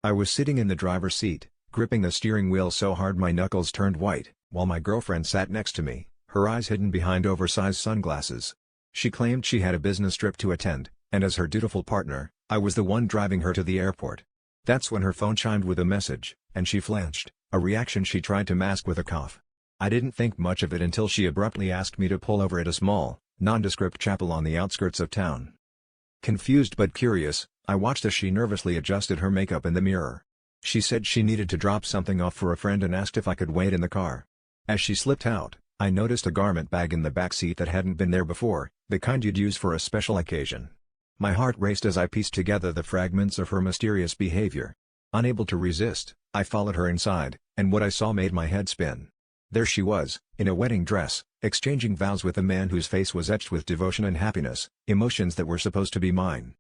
I was sitting in the driver's seat, gripping the steering wheel so hard my knuckles turned white, while my girlfriend sat next to me, her eyes hidden behind oversized sunglasses. She claimed she had a business trip to attend, and as her dutiful partner, I was the one driving her to the airport. That's when her phone chimed with a message, and she flinched, a reaction she tried to mask with a cough. I didn't think much of it until she abruptly asked me to pull over at a small, nondescript chapel on the outskirts of town. Confused but curious, I watched as she nervously adjusted her makeup in the mirror. She said she needed to drop something off for a friend and asked if I could wait in the car. As she slipped out, I noticed a garment bag in the back seat that hadn't been there before, the kind you'd use for a special occasion. My heart raced as I pieced together the fragments of her mysterious behavior. Unable to resist, I followed her inside, and what I saw made my head spin. There she was, in a wedding dress, exchanging vows with a man whose face was etched with devotion and happiness, emotions that were supposed to be mine.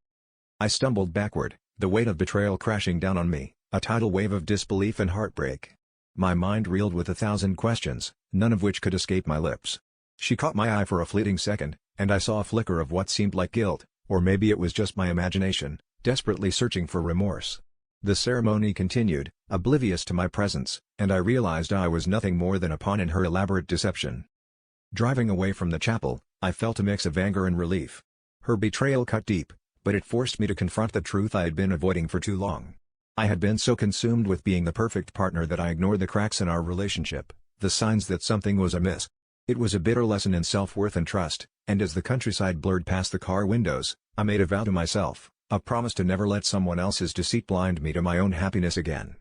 I stumbled backward, the weight of betrayal crashing down on me, a tidal wave of disbelief and heartbreak. My mind reeled with 1,000 questions, none of which could escape my lips. She caught my eye for a fleeting second, and I saw a flicker of what seemed like guilt, or maybe it was just my imagination, desperately searching for remorse. The ceremony continued, oblivious to my presence, and I realized I was nothing more than a pawn in her elaborate deception. Driving away from the chapel, I felt a mix of anger and relief. Her betrayal cut deep, but it forced me to confront the truth I had been avoiding for too long. I had been so consumed with being the perfect partner that I ignored the cracks in our relationship, the signs that something was amiss. It was a bitter lesson in self-worth and trust, and as the countryside blurred past the car windows, I made a vow to myself, a promise to never let someone else's deceit blind me to my own happiness again.